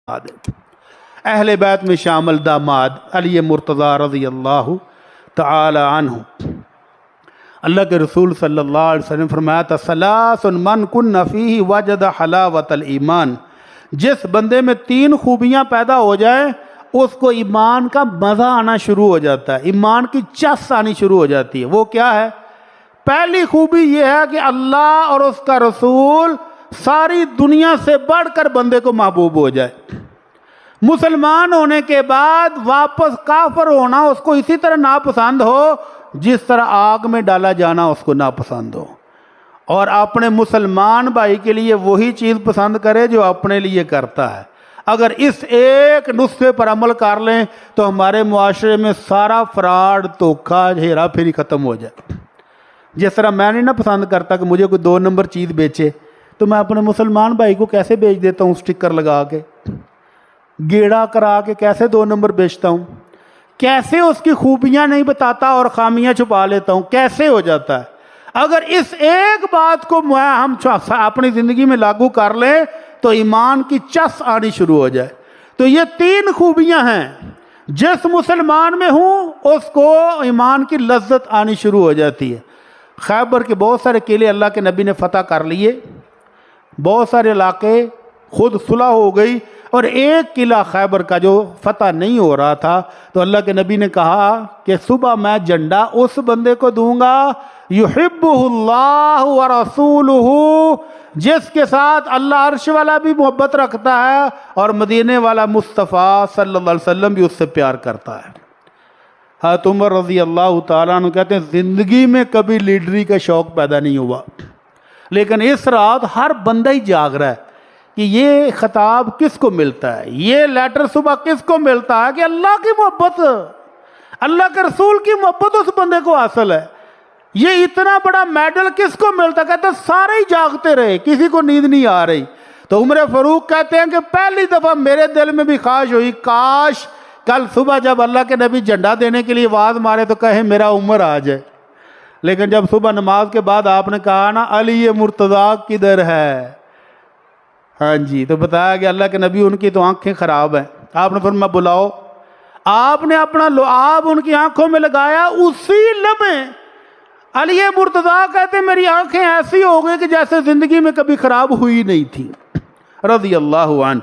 اہل بیت میں شامل داماد علی مرتضیٰ رضی اللہ تعالی عنہ، اللہ کے رسول صلی اللہ علیہ وسلم فرمایا تھا ثلاث من کن فیہ وجد حلاوت الایمان، جس بندے میں تین خوبیاں پیدا ہو جائیں اس کو ایمان کا مزہ آنا شروع ہو جاتا ہے، ایمان کی چس آنی شروع ہو جاتی ہے۔ وہ کیا ہے؟ پہلی خوبی یہ ہے کہ اللہ اور اس کا رسول ساری دنیا سے بڑھ کر بندے کو محبوب ہو جائے۔ مسلمان ہونے کے بعد واپس کافر ہونا اس کو اسی طرح ناپسند ہو جس طرح آگ میں ڈالا جانا اس کو ناپسند ہو، اور اپنے مسلمان بھائی کے لیے وہی چیز پسند کرے جو اپنے لیے کرتا ہے۔ اگر اس ایک نسخے پر عمل کر لیں تو ہمارے معاشرے میں سارا فراڈ، دھوکہ، ہیرا پھیری ختم ہو جائے۔ جس طرح میں نہیں پسند کرتا کہ مجھے کوئی 2 نمبر چیز بیچے، تو میں اپنے مسلمان بھائی کو کیسے بیچ دیتا ہوں؟ سٹکر لگا کے، گیڑا کرا کے کیسے 2 نمبر بیچتا ہوں؟ کیسے اس کی خوبیاں نہیں بتاتا اور خامیاں چھپا لیتا ہوں؟ کیسے ہو جاتا ہے؟ اگر اس ایک بات کو ہم اپنی زندگی میں لاگو کر لیں تو ایمان کی چس آنی شروع ہو جائے۔ تو یہ 3 خوبیاں ہیں، جس مسلمان میں ہوں اس کو ایمان کی لذت آنی شروع ہو جاتی ہے۔ خیبر کے بہت سارے قلعے اللہ کے نبی نے فتح کر لیے، بہت سارے علاقے خود صلح ہو گئی، اور ایک قلعہ خیبر کا جو فتح نہیں ہو رہا تھا، تو اللہ کے نبی نے کہا کہ صبح میں جھنڈا اس بندے کو دوں گا یحبہ اللہ ورسولہ، جس کے ساتھ اللہ عرش والا بھی محبت رکھتا ہے اور مدینے والا مصطفیٰ صلی اللہ علیہ وسلم بھی اس سے پیار کرتا ہے۔ حضرت عمر رضی اللہ تعالیٰ عنہ کہتے ہیں زندگی میں کبھی لیڈری کا شوق پیدا نہیں ہوا، لیکن اس رات ہر بندہ ہی جاگ رہا ہے کہ یہ خطاب کس کو ملتا ہے، یہ لیٹر صبح کس کو ملتا ہے، کہ اللہ کی محبت، اللہ کے رسول کی محبت اس بندے کو حاصل ہے۔ یہ اتنا بڑا میڈل کس کو ملتا ہے؟ کہتے ہیں سارے ہی جاگتے رہے، کسی کو نیند نہیں آ رہی۔ تو عمر فاروق کہتے ہیں کہ پہلی دفعہ میرے دل میں بھی خواہش ہوئی کاش کل صبح جب اللہ کے نبی جھنڈا دینے کے لیے آواز مارے تو کہیں میرا عمر آ جائے، لیکن جب صبح نماز کے بعد آپ نے کہا نا علی مرتضیٰ کدھر ہے، ہاں جی، تو بتایا کہ اللہ کے نبی ان کی تو آنکھیں خراب ہیں، آپ نے فرمایا بلاؤ، آپ نے اپنا لعاب ان کی آنکھوں میں لگایا، اسی لمحے علی مرتضیٰ کہتے ہیں میری آنکھیں ایسی ہو گئی کہ جیسے زندگی میں کبھی خراب ہوئی نہیں تھی، رضی اللہ عنہ۔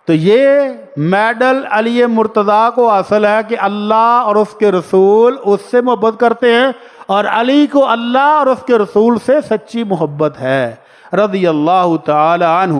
تو یہ میڈل علی مرتضیٰ کو حاصل ہے کہ اللہ اور اس کے رسول اس سے محبت کرتے ہیں، اور علی کو اللہ اور اس کے رسول سے سچی محبت ہے، رضی اللہ تعالی عنہ۔